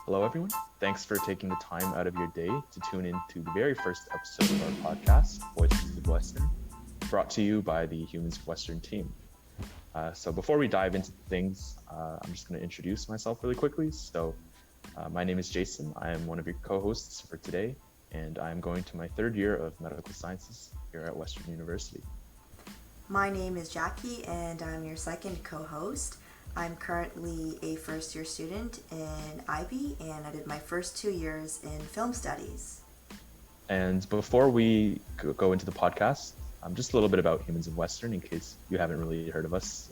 Hello, everyone. Thanks for taking the time out of your day to tune in to the very first episode of our podcast, Voices of Western, brought to you by the Humans of Western team. So, before we dive into things, I'm just going to introduce myself really quickly. My name is Jason. I am one of your co hosts for today, and I'm going to my third year of medical sciences here at Western University. My name is Jackie, and I'm your second co host. I'm currently a first year student in IB, and I did my first 2 years in film studies. And before we go into the podcast, just a little bit about Humans of Western in case you haven't really heard of us.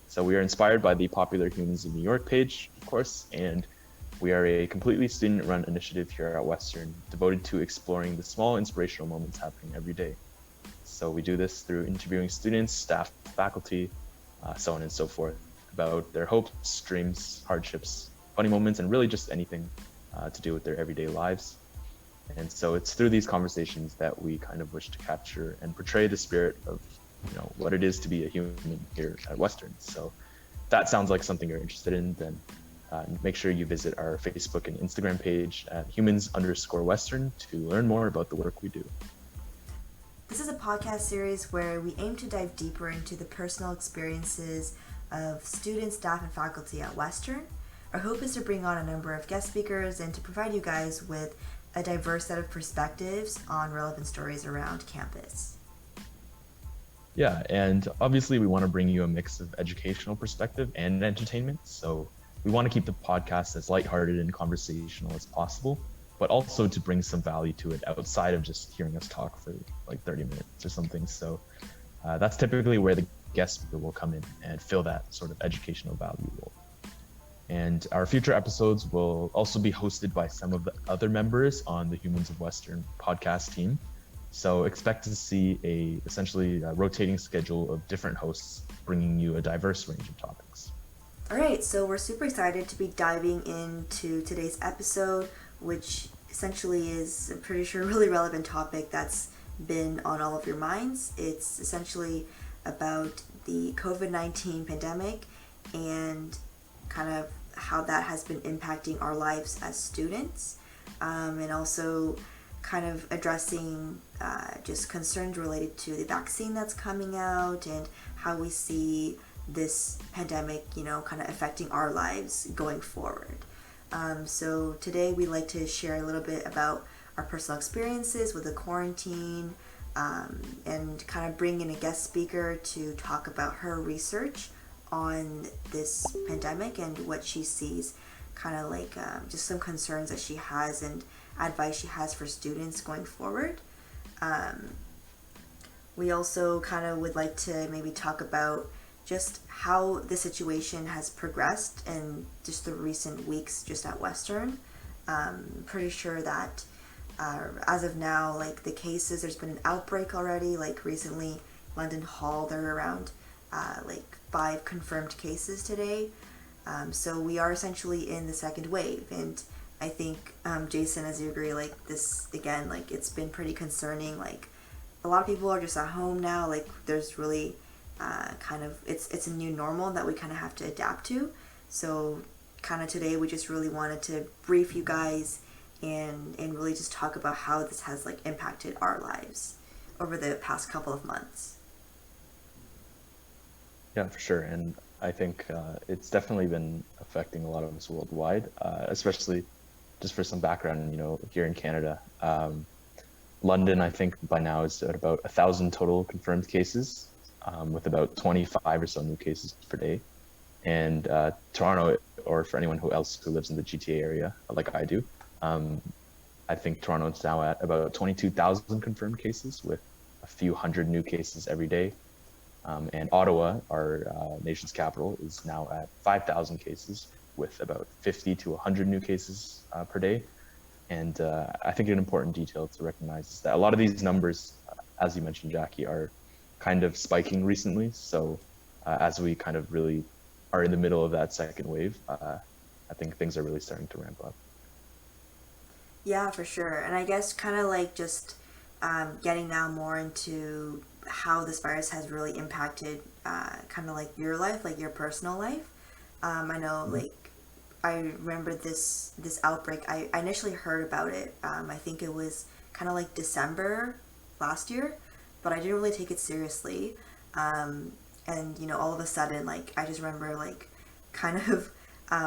So we are inspired by the popular Humans of New York page, of course, and we are a completely student-run initiative here at Western devoted to exploring the small inspirational moments happening every day. So we do this through interviewing students, staff, faculty, so on and so forth, about their hopes, dreams, hardships, funny moments, and really just anything to do with their everyday lives. And so it's through these conversations that we kind of wish to capture and portray the spirit of, what it is to be a human here at Western. So if that sounds like something you're interested in, then make sure you visit our Facebook and Instagram page at humans_Western to learn more about the work we do. This is a podcast series where we aim to dive deeper into the personal experiences of students, staff, and faculty at Western. Our hope is to bring on a number of guest speakers and to provide you guys with a diverse set of perspectives on relevant stories around campus. Yeah, and obviously we want to bring you a mix of educational perspective and entertainment. So we want to keep the podcast as lighthearted and conversational as possible, but also to bring some value to it outside of just hearing us talk for like 30 minutes or something. So that's typically where the guest speaker will come in and fill that sort of educational value role. And our future episodes will also be hosted by some of the other members on the Humans of Western podcast team. So expect to see essentially a rotating schedule of different hosts bringing you a diverse range of topics. All right, so we're super excited to be diving into today's episode, which essentially is, I'm pretty sure, a really relevant topic that's been on all of your minds. It's essentially about the COVID-19 pandemic and kind of how that has been impacting our lives as students, and also kind of addressing just concerns related to the vaccine that's coming out and how we see this pandemic, kind of affecting our lives going forward. So today we'd like to share a little bit about our personal experiences with the quarantine, and kind of bring in a guest speaker to talk about her research on this pandemic and what she sees, kind of like just some concerns that she has and advice she has for students going forward. We also kind of would like to maybe talk about just how the situation has progressed in just the recent weeks just at Western. Pretty sure that as of now, like the cases, there's been an outbreak already. Like recently, London Hall, they're around like 5 confirmed cases today. So we are essentially in the second wave, and I think Jason, as you agree, like this again, like it's been pretty concerning. Like a lot of people are just at home now. Like there's really kind of it's a new normal that we kind of have to adapt to. So kind of today we just really wanted to brief you guys and really just talk about how this has like impacted our lives over the past couple of months. Yeah, for sure. And I think it's definitely been affecting a lot of us worldwide, especially just for some background, here in Canada. London, I think by now is at about 1,000 total confirmed cases, with about 25 or so new cases per day. And Toronto, or for anyone who lives in the GTA area, like I do, I think Toronto is now at about 22,000 confirmed cases with a few hundred new cases every day. And Ottawa, our nation's capital, is now at 5,000 cases with about 50 to 100 new cases per day. And I think an important detail to recognize is that a lot of these numbers, as you mentioned, Jackie, are kind of spiking recently. So as we kind of really are in the middle of that second wave, I think things are really starting to ramp up. Yeah, for sure. And I guess kind of like just getting now more into how this virus has really impacted kind of like your life, like your personal life. I know Mhm. like I remember this outbreak. I initially heard about it. I think it was kind of like December last year, but I didn't really take it seriously. And all of a sudden, like I just remember like kind of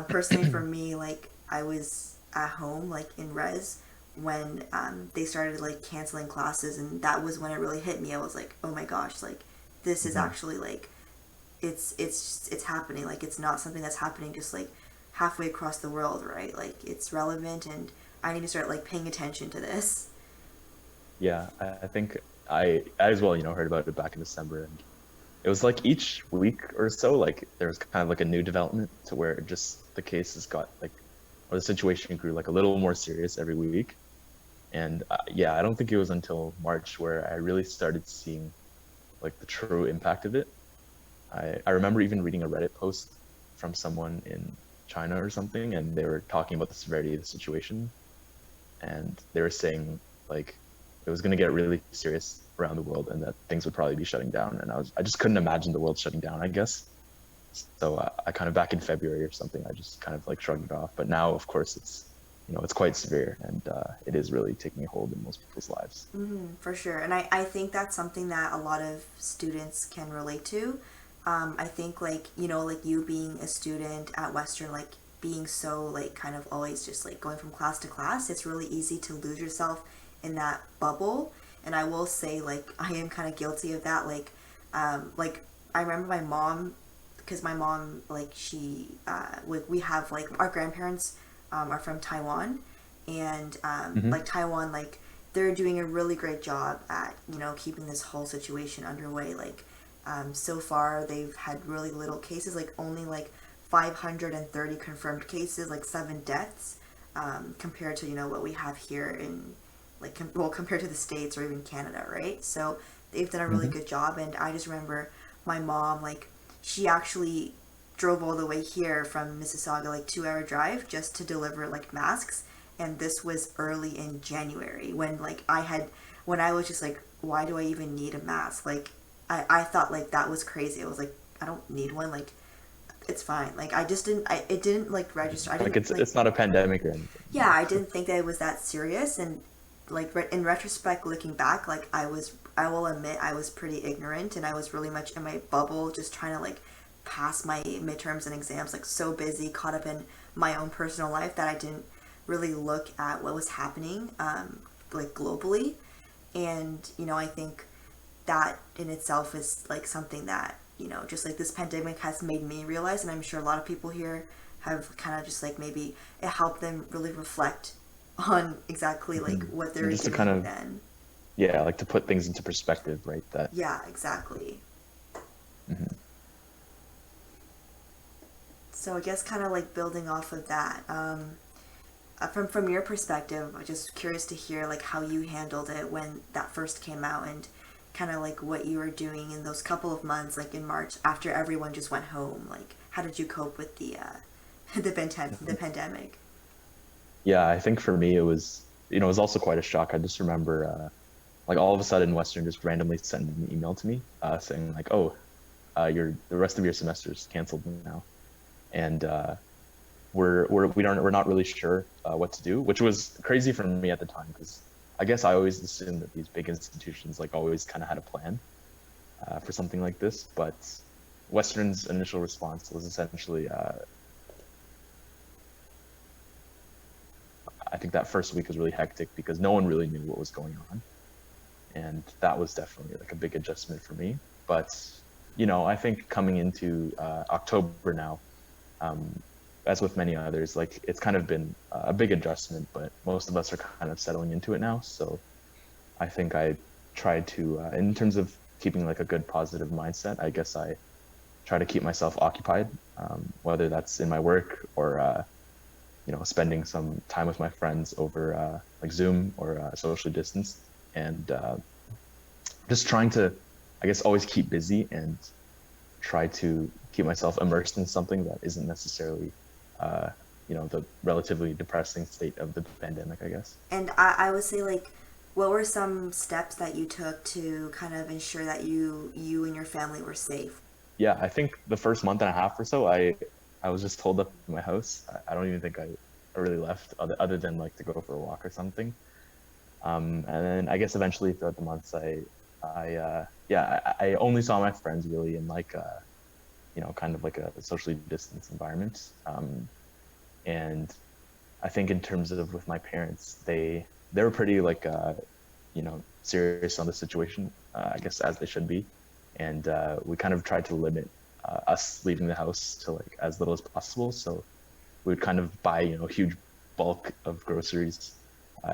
personally for me, like I was at home like in res when they started like canceling classes, and that was when it really hit me. I was like, oh my gosh, like this is Hmm. actually like it's happening. Like it's not something that's happening just like halfway across the world, right? Like it's relevant, and I need to start like paying attention to this. Yeah, I think I as well, heard about it back in December, and it was like each week or so, like there was kind of like a new development to where it just the cases got like, or the situation grew like a little more serious every week. And yeah, I don't think it was until March where I really started seeing like the true impact of it. I remember even reading a Reddit post from someone in China or something, and they were talking about the severity of the situation, and they were saying like it was going to get really serious around the world, and that things would probably be shutting down. And I just couldn't imagine the world shutting down, I guess. So I kind of back in February or something, I just kind of like shrugged it off. But now, of course, it's quite severe, and it is really taking a hold in most people's lives. For sure. And I think that's something that a lot of students can relate to. I think like, like you being a student at Western, like being so like kind of always just like going from class to class, it's really easy to lose yourself in that bubble. And I will say like I am kind of guilty of that. Like I remember my mom, because my mom like we have like our grandparents are from Taiwan, and Hmm. like Taiwan, like they're doing a really great job at keeping this whole situation underway. Like so far they've had really little cases, like only like 530 confirmed cases, like 7 deaths, compared to what we have here in like compared to the States or even Canada, right? So they've done a really Hmm. good job. And I just remember my mom, like she actually drove all the way here from Mississauga, like 2 hour drive, just to deliver like masks. And this was early in January when when I was just like, why do I even need a mask? Like I thought like that was crazy. I was like, I don't need one. Like it's fine. Like I just didn't. It didn't like register. I Like didn't like. it's not a pandemic or anything. Yeah, I didn't think that it was that serious. And like in retrospect, looking back, like I will admit I was pretty ignorant, and I was really much in my bubble, just trying to like pass my midterms and exams, like so busy, caught up in my own personal life that I didn't really look at what was happening, like globally. And I think that in itself is like something that just like this pandemic has made me realize, and I'm sure a lot of people here have kind of just like maybe it helped them really reflect on exactly like Hmm. what they And were just to kind doing of, then. yeah, like to put things into perspective, right? That. Yeah, exactly. Mhm. So I guess kind of like building off of that, from your perspective, I'm just curious to hear like how you handled it when that first came out, and kind of like what you were doing in those couple of months, like in March after everyone just went home. Like, how did you cope with the the pandemic? Yeah, I think for me it was also quite a shock. I just remember like all of a sudden Western just randomly sent an email to me saying like, "Oh, the rest of your semester's canceled now." And we're not really sure what to do, which was crazy for me at the time because I guess I always assumed that these big institutions like always kind of had a plan for something like this. But Western's initial response was essentially, I think that first week was really hectic because no one really knew what was going on, and that was definitely like a big adjustment for me. But I think coming into October now, um, as with many others, like it's kind of been a big adjustment, but most of us are kind of settling into it now. So I think I tried to, in terms of keeping like a good positive mindset, I guess I try to keep myself occupied, whether that's in my work or, spending some time with my friends over like Zoom or socially distanced, and just trying to, I guess, always keep busy and try to keep myself immersed in something that isn't necessarily, uh, the relatively depressing state of the pandemic, I guess. And I would say like, what were some steps that you took to kind of ensure that you and your family were safe? Yeah, I think the first month and a half or so, I I was just holed up in my house. I don't even think I really left other than like to go for a walk or something. And then I guess eventually throughout the months, I only saw my friends really in like kind of like a socially distanced environment. And I think in terms of with my parents, they were pretty like serious on the situation, I guess as they should be, and we kind of tried to limit us leaving the house to like as little as possible. So we would kind of buy huge bulk of groceries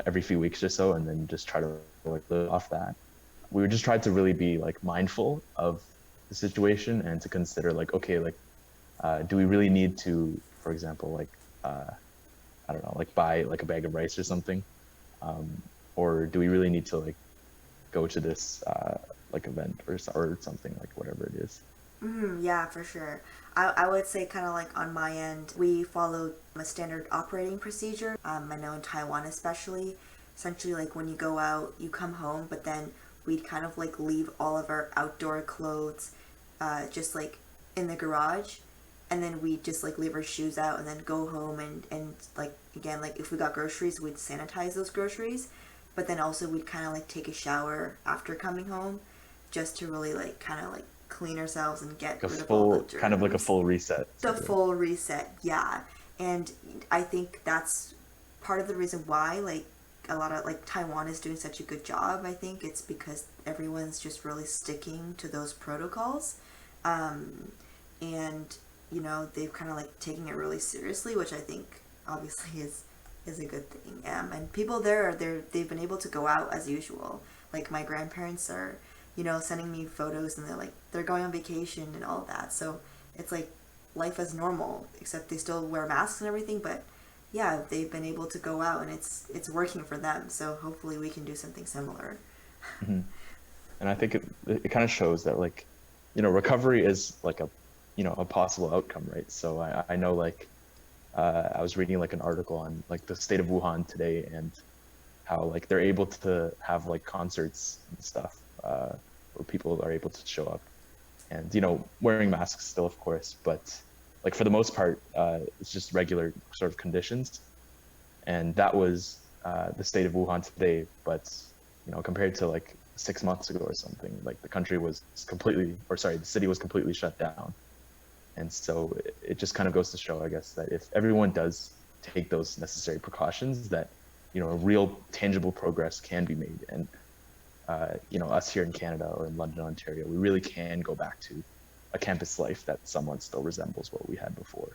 every few weeks or so, and then just try to like live off that. We would just try to really be like mindful of the situation and to consider like, okay, like do we really need to, for example, like I don't know, like buy like a bag of rice or something, um, or do we really need to like go to this like event or something like whatever it is. Yeah, for sure. I would say, kind of like on my end, we followed a standard operating procedure. I know in Taiwan, especially, essentially, like when you go out, you come home, but then we'd kind of like leave all of our outdoor clothes just like in the garage. And then we just like leave our shoes out and then go home and like, again, like if we got groceries, we'd sanitize those groceries. But then also we'd kind of like take a shower after coming home just to really like kind of like clean ourselves and get Like a rid of all the full kind of like a germs. full reset The sort of. full reset, yeah. And I think that's part of the reason why like a lot of like Taiwan is doing such a good job. I think it's because everyone's just really sticking to those protocols. And they've kind of like taking it really seriously, which I think obviously is a good thing. And people there are they've been able to go out as usual. Like my grandparents are, sending me photos, and they're going on vacation and all that. So it's like life as normal, except they still wear masks and everything. But yeah, they've been able to go out, and it's working for them. So hopefully we can do something similar. Hmm. And I think it kind of shows that like recovery is like a possible outcome, right? So I know like I was reading like an article on like the state of Wuhan today and how like they're able to have like concerts and stuff where people are able to show up and wearing masks still of course, but like for the most part it's just regular sort of conditions, and that was the state of Wuhan today. But compared to like 6 months ago or something, like the country was completely, or sorry, the city was completely shut down. And so it just kind of goes to show, I guess, that if everyone does take those necessary precautions, that real tangible progress can be made. And us here in Canada or in London, Ontario, we really can go back to a campus life that somewhat still resembles what we had before.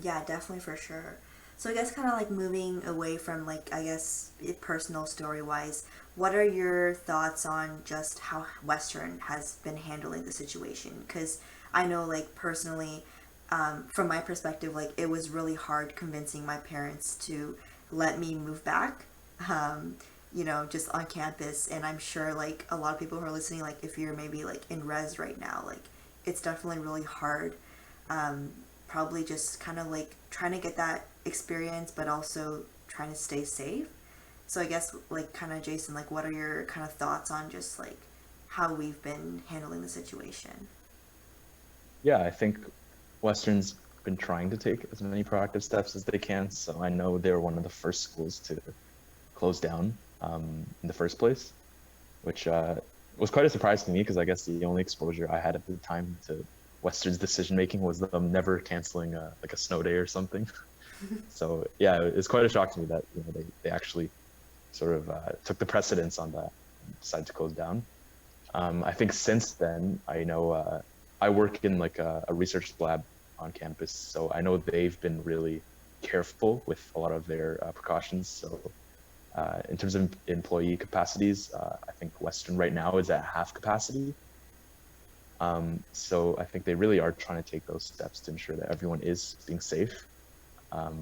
Yeah, definitely, for sure. So I guess kind of like moving away from like, I guess personal story wise, what are your thoughts on just how Western has been handling the situation? Because I know like personally, from my perspective, like it was really hard convincing my parents to let me move back. Um, just on campus, and I'm sure like a lot of people who are listening, like if you're maybe like in res right now, like it's definitely really hard. um, Probably just kind of like trying to get that experience, but also trying to stay safe. So I guess like kind of Jason, like what are your kind of thoughts on just like how we've been handling the situation? Yeah, I think Western's been trying to take as many proactive steps as they can. So I know they were one of the first schools to close down in the first place, which was quite a surprise to me because I guess the only exposure I had at the time to Western's decision making was them never canceling like a snow day or something. So yeah, it's quite a shock to me that they actually sort of took the precedence on that and decided to close down. I think since then, I know I work in like a research lab on campus, so I know they've been really careful with a lot of their precautions. So in terms of employee capacities, I think Western right now is at half capacity. So I think they really are trying to take those steps to ensure that everyone is being safe.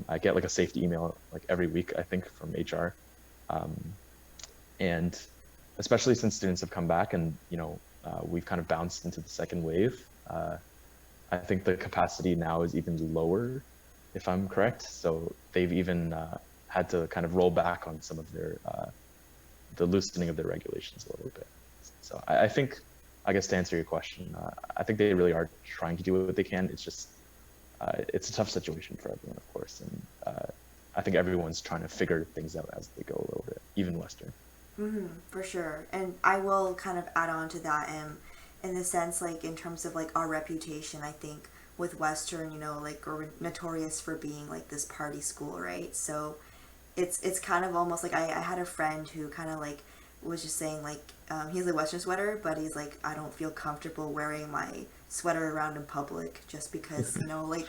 I get like a safety email like every week, I think, from HR. Um, and especially since students have come back and, we've kind of bounced into the second wave, I think the capacity now is even lower, if I'm correct. So they've even had to kind of roll back on some of their, the loosening of their regulations a little bit. So I think, I guess to answer your question, I think they really are trying to do what they can. It's just it's a tough situation for everyone, of course, and I think everyone's trying to figure things out as they go a little bit, even Western. For sure. And I will kind of add on to that, in the sense, like, in terms of like our reputation, I think with Western, like, we're notorious for being like this party school, right? So it's kind of almost like I had a friend who kind of like was just saying like, he has a Western sweater, but he's like, I don't feel comfortable wearing my sweater around in public just because, like,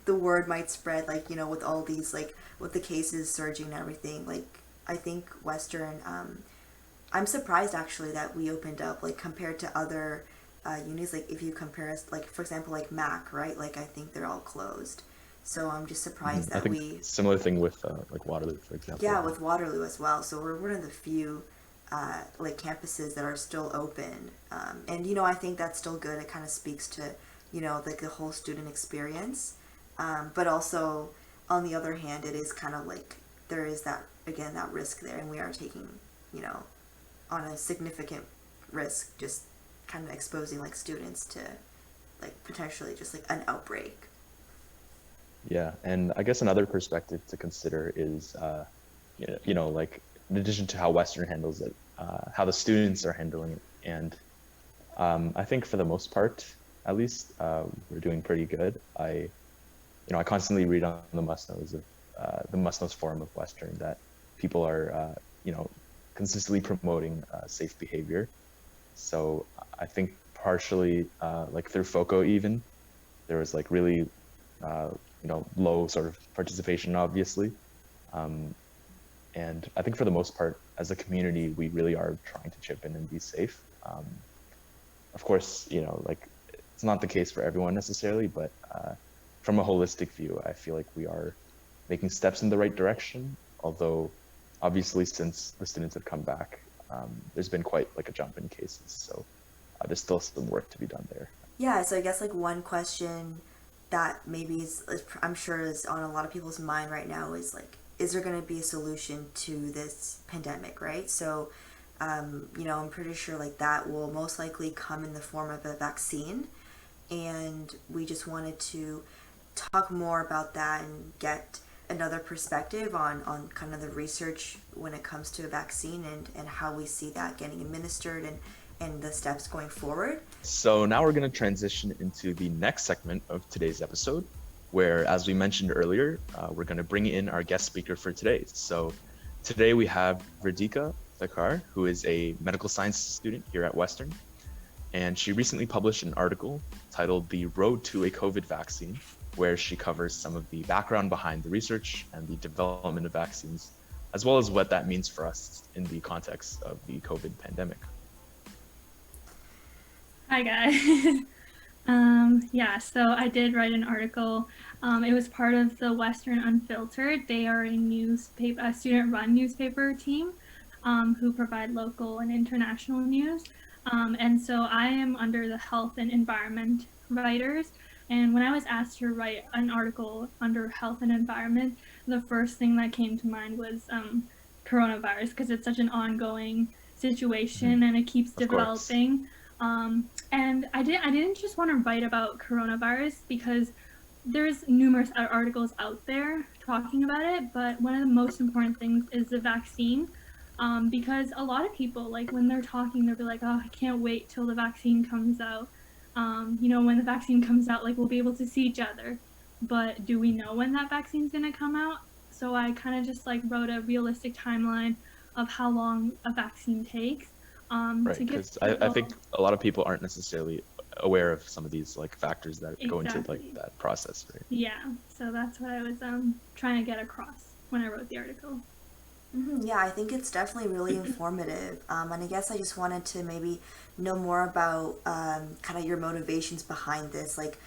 the word might spread, like, with all these, like, with the cases surging and everything. Like, I think Western, I'm surprised actually that we opened up, like, compared to other unis. Like, if you compare us, like, for example, like Mac, right? Like, I think they're all closed. So I'm just surprised I that think we, similar thing with like Waterloo, for example. yeah, with Waterloo as well. So we're one of the few like campuses that are still open, and I think that's still good. It kind of speaks to like the whole student experience, but also on the other hand, it is kind of like there is that, again, that risk there, and we are taking you know on a significant risk, just kind of exposing like students to like potentially just like an outbreak. Yeah, and I guess another perspective to consider is, like in addition to how Western handles it, how the students are handling it, and I think for the most part, at least, we're doing pretty good. I constantly read on the must knows of the must knows forum of Western that people are, consistently promoting safe behavior. So I think partially, like through FOCO even, there was like really, uh, low sort of participation, obviously. Um, and I think for the most part, as a community, we really are trying to chip in and be safe. Of course, like it's not the case for everyone necessarily, but from a holistic view, I feel like we are making steps in the right direction. Although, obviously, since the students have come back, there's been quite like a jump in cases. So there's still some work to be done there. Yeah, so I guess like one question that maybe I'm sure is on a lot of people's mind right now is like, is there going to be a solution to this pandemic, right? So, I'm pretty sure like that will most likely come in the form of a vaccine, and we just wanted to talk more about that and get another perspective on kind of the research when it comes to a vaccine, and how we see that getting administered, and the steps going forward. So now we're going to transition into the next segment of today's episode, where, as we mentioned earlier, we're going to bring in our guest speaker for today. So today we have Radhika Thakkar, who is a medical science student here at Western, and she recently published an article titled "The Road to a COVID Vaccine," where she covers some of the background behind the research and the development of vaccines, as well as what that means for us in the context of the COVID pandemic. Hi guys. Yeah, so I did write an article. It was part of the Western Unfiltered. They are a student-run newspaper team who provide local and international news. And so I am under the health and environment writers. And when I was asked to write an article under health and environment, the first thing that came to mind was coronavirus, because it's such an ongoing situation and it keeps Of course. developing. And I didn't just want to write about coronavirus because there's numerous articles out there talking about it, but one of the most important things is the vaccine. Because a lot of people, like, when they're talking, they'll be like, oh, I can't wait till the vaccine comes out. When the vaccine comes out, like, we'll be able to see each other. But do we know when that vaccine's going to come out? So I kind of just, like, wrote a realistic timeline of how long a vaccine takes, Right, to give because I people. think a lot of people aren't necessarily aware of some of these like factors that go into like Exactly. that process, right? Yeah, so that's what I was trying to get across when I wrote the article. Yeah, I think it's definitely really informative. And I guess I just wanted to maybe know more about kind of your motivations behind this. Like,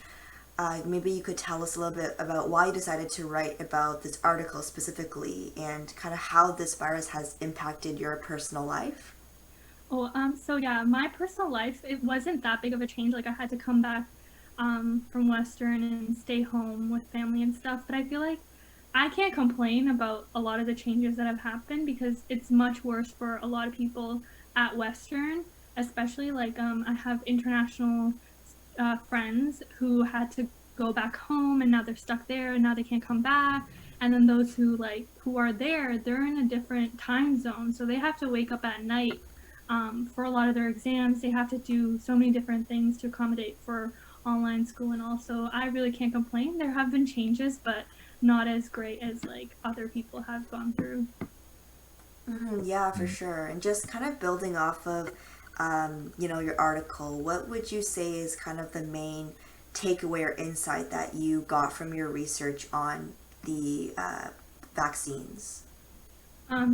maybe you could tell us a little bit about why you decided to write about this article specifically, and kind of how this virus has impacted your personal life. Oh, so yeah, my personal life, it wasn't that big of a change. Like, I had to come back from Western and stay home with family and stuff. But I feel like I can't complain about a lot of the changes that have happened because it's much worse for a lot of people at Western, especially like I have international friends who had to go back home and now they're stuck there and now they can't come back. And then those who are there, they're in a different time zone, so they have to wake up at night for a lot of their exams. They have to do so many different things to accommodate for online school, and also I really can't complain. There have been changes, but not as great as like other people have gone through. Yeah, for sure. And just kind of building off of, your article, what would you say is kind of the main takeaway or insight that you got from your research on the vaccines?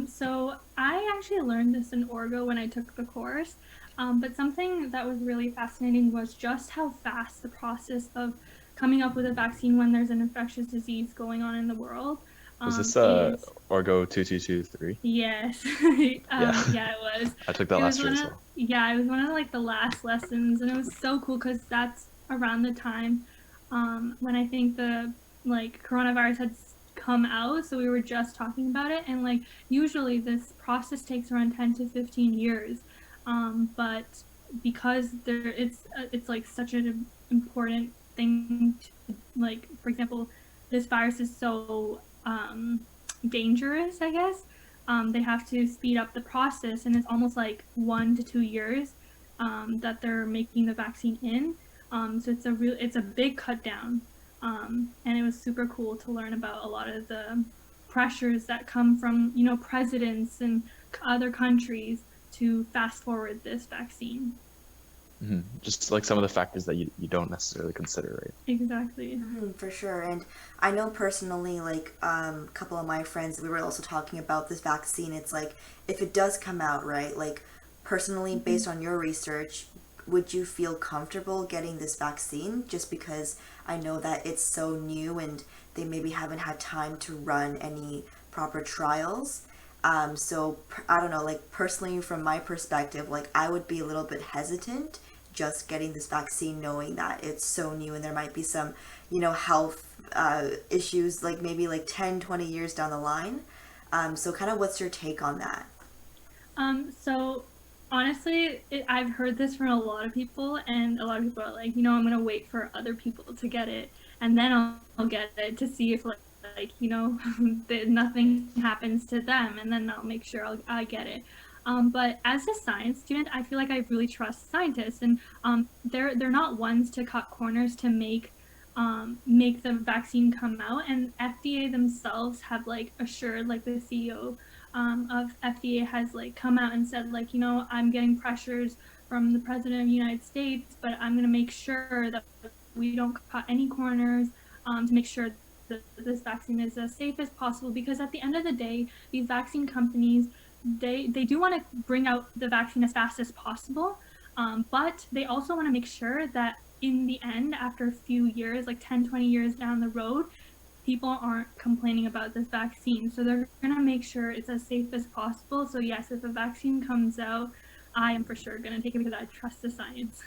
So I actually learned this in Orgo when I took the course. But something that was really fascinating was just how fast the process of coming up with a vaccine when there's an infectious disease going on in the world Was this is. Orgo 2223? Yes. Yeah, Yeah, it was. I took that It was last year one as of, well. yeah, it was one of like the last lessons, and it was so cool because that's around the time when I think the like coronavirus had come out, so we were just talking about it, and like usually this process takes around 10 to 15 years, but because it's like such an important thing to, like, for example, this virus is so dangerous, I guess. They have to speed up the process, and it's almost like 1 to 2 years that they're making the vaccine in. So it's a big cut down, and it was super cool to learn about a lot of the pressures that come from presidents and other countries to fast forward this vaccine. Just like some of the factors that you don't necessarily consider, right? Exactly. For sure. And I know personally, like a couple of my friends, we were also talking about this vaccine. It's like, if it does come out, right? Like, personally, based on your research, would you feel comfortable getting this vaccine? Just because I know that it's so new and they maybe haven't had time to run any proper trials. I don't know, like personally, from my perspective, like I would be a little bit hesitant just getting this vaccine, knowing that it's so new and there might be some, health issues, like maybe like 10, 20 years down the line. So kind of what's your take on that? So honestly, I've heard this from a lot of people, and a lot of people are like, I'm gonna wait for other people to get it, and then I'll get it to see if that nothing happens to them, and then I'll make sure I get it. But as a science student, I feel like I really trust scientists, and they're not ones to cut corners to make the vaccine come out. And FDA themselves have like assured, like the CEO of FDA has like come out and said, like, I'm getting pressures from the president of the United States, but I'm gonna make sure that we don't cut any corners to make sure that this vaccine is as safe as possible, because at the end of the day, these vaccine companies, they do want to bring out the vaccine as fast as possible, but they also want to make sure that in the end, after a few years, like 10, 20 years down the road, people aren't complaining about this vaccine. So they're going to make sure it's as safe as possible. So yes, if a vaccine comes out, I am for sure going to take it because I trust the science.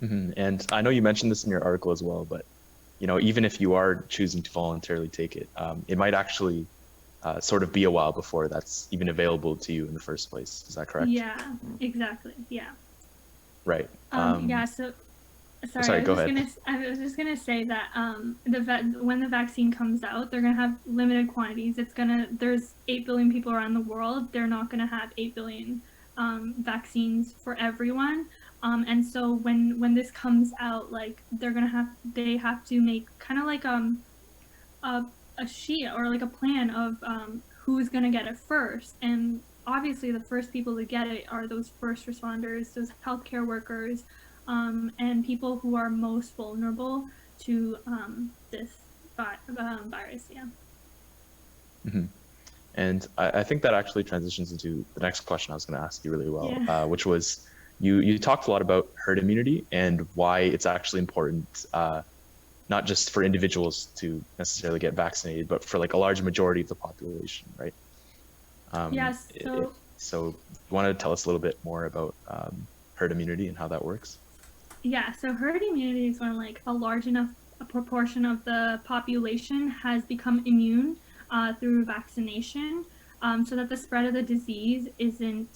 And I know you mentioned this in your article as well, but even if you are choosing to voluntarily take it, it might actually sort of be a while before that's even available to you in the first place. Is that correct? Yeah, exactly. Yeah. Right. Yeah. So, sorry, go ahead. I was just gonna say that when the vaccine comes out, they're gonna have limited quantities. There's 8 billion people around the world. They're not gonna have 8 billion vaccines for everyone. And so when this comes out, like they have to make kind of like a sheet or like a plan of who's gonna get it first. And obviously, the first people to get it are those first responders, those healthcare workers, and people who are most vulnerable to this virus. Yeah. And I think that actually transitions into the next question I was going to ask you really well, Yeah. which was you talked a lot about herd immunity and why it's actually important, not just for individuals to necessarily get vaccinated, but for like a large majority of the population, right? Yes. So you want to tell us a little bit more about herd immunity and how that works? Yeah, so herd immunity is when like a large enough proportion of the population has become immune through vaccination, so that the spread of the disease isn't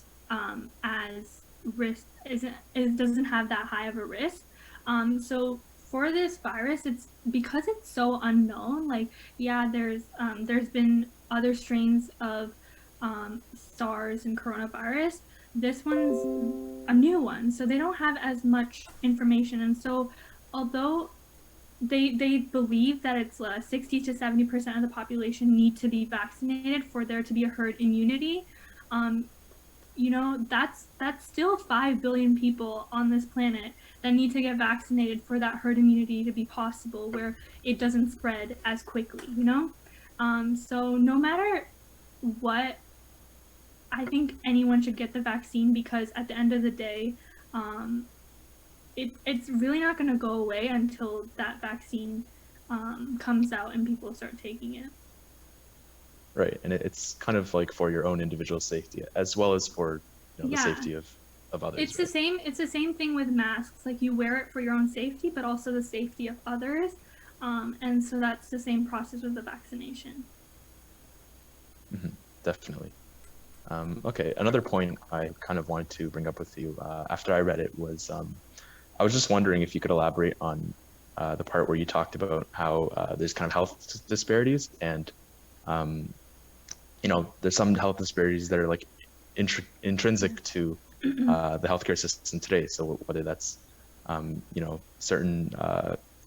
as risk isn't it doesn't have that high of a risk. So for this virus, it's because it's so unknown. Like, yeah, there's been other strains of SARS and coronavirus. This one's a new one, so they don't have as much information. And so, although they believe that it's 60 to 70% of the population need to be vaccinated for there to be a herd immunity, um, that's still 5 billion people on this planet that need to get vaccinated for that herd immunity to be possible, where it doesn't spread as quickly. So no matter what, I think anyone should get the vaccine, because at the end of the day, um, it's really not going to go away until that vaccine comes out and people start taking it. Right, and it's kind of like for your own individual safety as well as for the Yeah. safety of others. It's the same. It's the same thing with masks. Like, you wear it for your own safety, but also the safety of others. And so that's the same process with the vaccination. Definitely. Okay, another point I kind of wanted to bring up with you after I read it was I was just wondering if you could elaborate on the part where you talked about how there's kind of health disparities, and there's some health disparities that are like intrinsic to the healthcare system today. So whether that's certain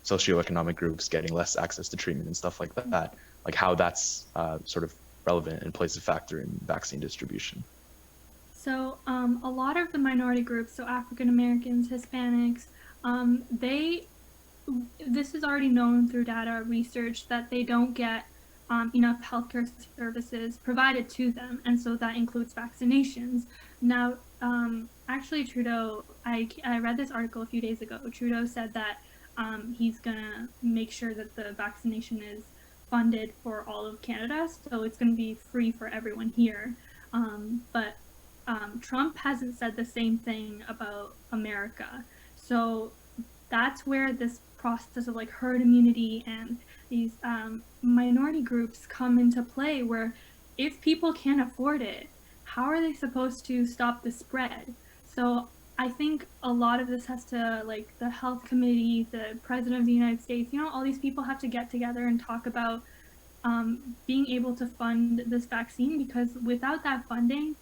socioeconomic groups getting less access to treatment and stuff like that, like how that's sort of relevant and plays a factor in vaccine distribution. So a lot of the minority groups, so African Americans, Hispanics, this is already known through data research that they don't get enough healthcare services provided to them, and so that includes vaccinations. Now, actually, Trudeau, I read this article a few days ago. Trudeau said that he's gonna make sure that the vaccination is funded for all of Canada, so it's gonna be free for everyone here. But Trump hasn't said the same thing about America. So that's where this process of like herd immunity and these minority groups come into play, where if people can't afford it, how are they supposed to stop the spread? So I think a lot of this has to, like, the health committee, the president of the United States, all these people have to get together and talk about being able to fund this vaccine, because without that funding,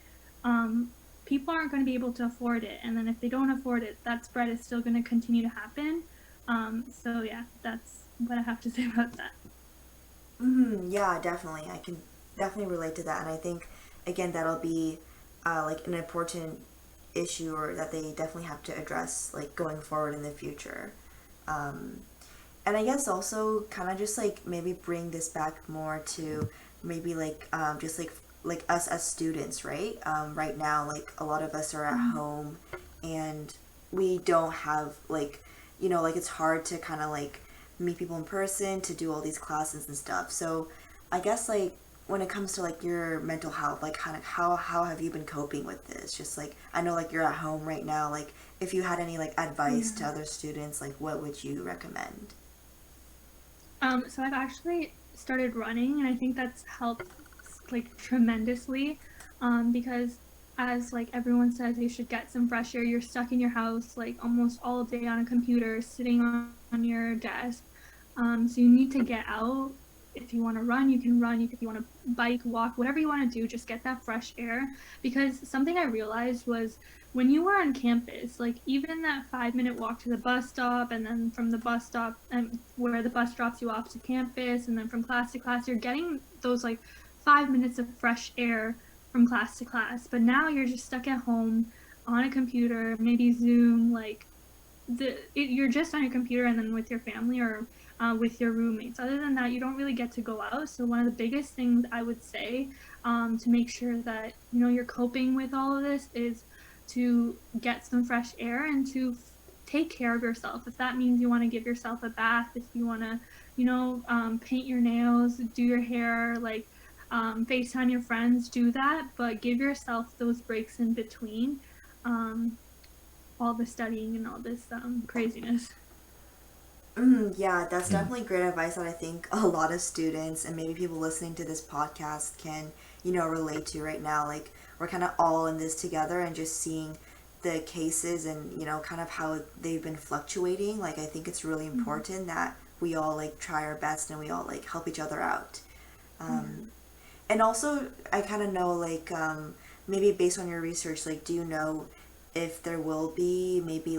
people aren't going to be able to afford it. And then if they don't afford it, that spread is still going to continue to happen. So yeah, that's what I have to say about that. Yeah, definitely. I can definitely relate to that, and I think again that'll be like an important issue, or that they definitely have to address like going forward in the future. And I guess also kind of just like maybe bring this back more to maybe like just like us as students, right? Right now, like a lot of us are at home, and we don't have like like it's hard to kind of like meet people in person to do all these classes and stuff. So I guess like when it comes to like your mental health, like kind of how have you been coping with this? Just like I know like you're at home right now, like if you had any like advice to other students, like what would you recommend? So I've actually started running, and I think that's helped like tremendously, because as like everyone says, you should get some fresh air. You're stuck in your house like almost all day on a computer, sitting on your desk. So you need to get out. If you want to run, you can run. If you want to bike, walk, whatever you want to do, just get that fresh air. Because something I realized was, when you were on campus, like even that 5-minute walk to the bus stop, and then from the bus stop and where the bus drops you off to campus, and then from class to class, you're getting those like 5 minutes of fresh air from class to class. But now you're just stuck at home on a computer, maybe Zoom, like you're just on your computer and then with your family, or with your roommates. Other than that, you don't really get to go out. So one of the biggest things I would say, to make sure that you're coping with all of this, is to get some fresh air and to take care of yourself. If that means you want to give yourself a bath, if you want to paint your nails, do your hair, like FaceTime your friends, do that, but give yourself those breaks in between all the studying and all this craziness. Yeah, that's definitely great advice that I think a lot of students and maybe people listening to this podcast can, relate to right now. Like, we're kind of all in this together, and just seeing the cases and kind of how they've been fluctuating, like I think it's really important that we all like try our best and we all like help each other out. And also I kind of know maybe based on your research, like do you know if there will be maybe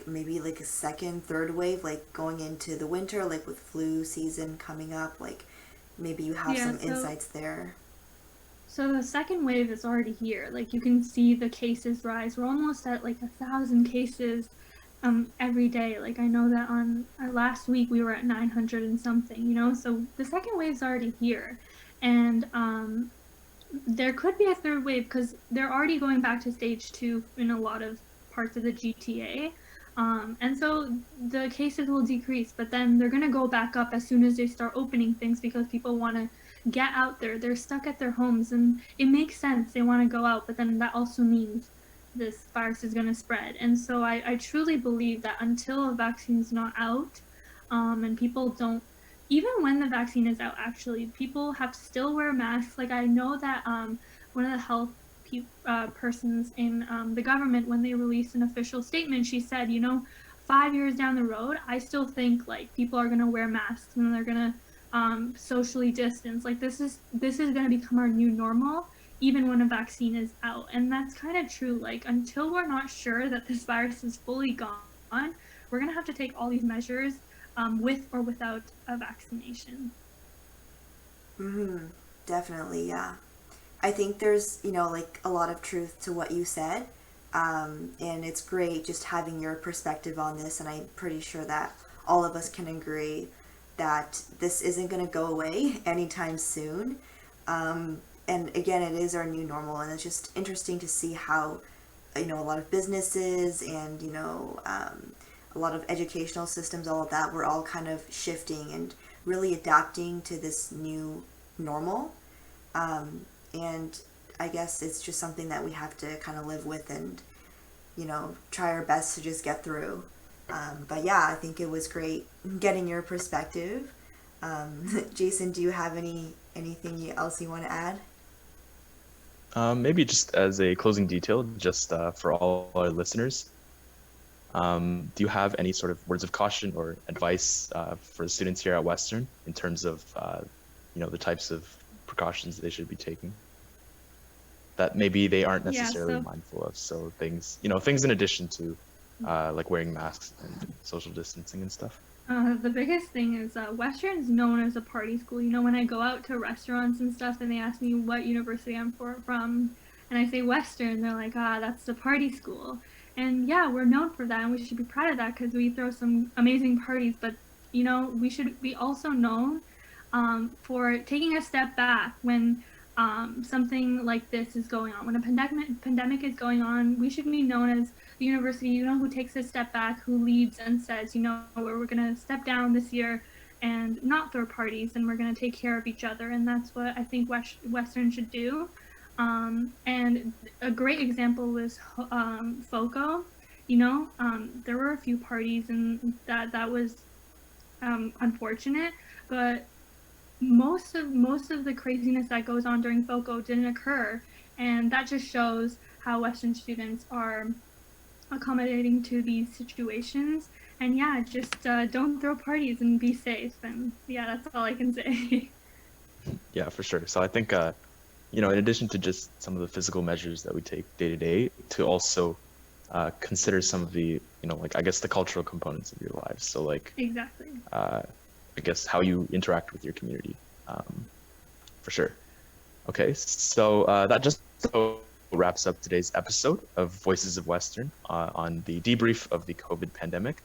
maybe like a second, third wave, like going into the winter, like with flu season coming up, like maybe you have Yeah, some insights there. so the second wave is already here. Like you can see the cases rise. We're almost at like 1,000 cases every day. Like I know that on last week we were at 900 and something, So the second wave's already here. And there could be a third wave because they're already going back to stage 2 in a lot of parts of the GTA. And so the cases will decrease, but then they're going to go back up as soon as they start opening things because people want to get out there. They're stuck at their homes, and it makes sense. They want to go out, but then that also means this virus is going to spread. And so I truly believe that until a vaccine is not out, and people don't, even when the vaccine is out, actually, people have to still wear masks. Like I know that one of the health persons in the government, when they released an official statement, she said, 5 years down the road, I still think like people are gonna wear masks and they're gonna socially distance. Like this is gonna become our new normal, even when a vaccine is out, and that's kind of true. Like until we're not sure that this virus is fully gone, we're gonna have to take all these measures with or without a vaccination. Definitely, yeah. I think there's, like a lot of truth to what you said. And it's great just having your perspective on this. And I'm pretty sure that all of us can agree that this isn't going to go away anytime soon. And again, it is our new normal. And it's just interesting to see how, a lot of businesses and, a lot of educational systems, all of that, we're all kind of shifting and really adapting to this new normal. And I guess it's just something that we have to kind of live with and, try our best to just get through. But yeah, I think it was great getting your perspective. Jason, do you have anything else you want to add? Maybe just as a closing detail, just for all our listeners, do you have any sort of words of caution or advice for the students here at Western in terms of, the types of precautions they should be taking that maybe they aren't necessarily mindful of? So things in addition to like wearing masks and social distancing and stuff. The biggest thing is Western's known as a party school. When I go out to restaurants and stuff and they ask me what university I'm from, and I say Western, they're like, that's the party school. And yeah, we're known for that, and we should be proud of that because we throw some amazing parties. But, we should be also known for taking a step back when something like this is going on. When a pandemic is going on, we should be known as the university, who takes a step back, who leads and says, we're going to step down this year and not throw parties, and we're going to take care of each other. And that's what I think Western should do. And a great example was FOCO. There were a few parties, and that was unfortunate, but most of the craziness that goes on during FOCO didn't occur, and that just shows how Western students are accommodating to these situations. And yeah, just don't throw parties and be safe. And yeah, that's all I can say. Yeah, for sure. So I think, in addition to just some of the physical measures that we take day to day, to also consider some of the, I guess the cultural components of your lives. So like, Exactly. I guess how you interact with your community, for sure. Okay, so that just wraps up today's episode of Voices of Western on the debrief of the COVID pandemic.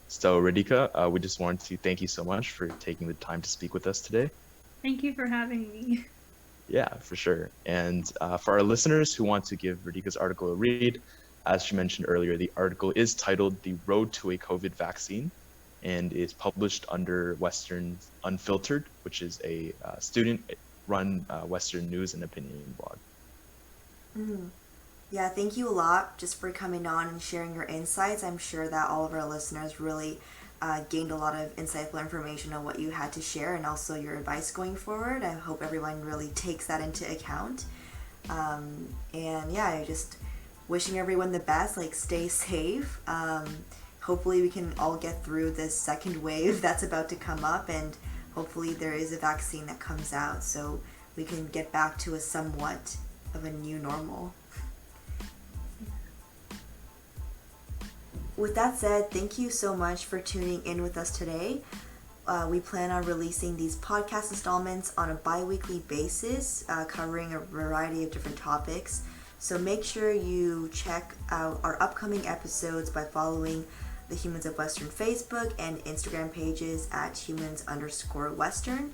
So Radhika, we just wanted to thank you so much for taking the time to speak with us today. Thank you for having me. Yeah, for sure. And for our listeners who want to give Radhika's article a read, as she mentioned earlier, the article is titled The Road to a COVID Vaccine and is published under Western Unfiltered, which is a student-run Western news and opinion blog. Mm-hmm. Yeah, thank you a lot just for coming on and sharing your insights. I'm sure that all of our listeners really gained a lot of insightful information on what you had to share and also your advice going forward. I hope everyone really takes that into account. And yeah, I just wishing everyone the best. Like, stay safe. Hopefully we can all get through this second wave that's about to come up, and hopefully there is a vaccine that comes out so we can get back to a somewhat of a new normal. With that said, thank you so much for tuning in with us today. We plan on releasing these podcast installments on a bi-weekly basis, covering a variety of different topics. So make sure you check out our upcoming episodes by following the Humans of Western Facebook and Instagram pages at humans_Western.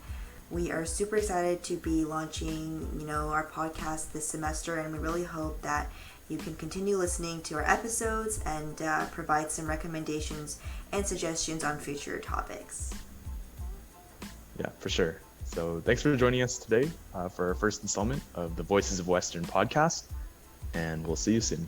We are super excited to be launching, our podcast this semester, and we really hope that you can continue listening to our episodes and provide some recommendations and suggestions on future topics. Yeah, for sure. So thanks for joining us today for our first installment of the Voices of Western podcast, and we'll see you soon.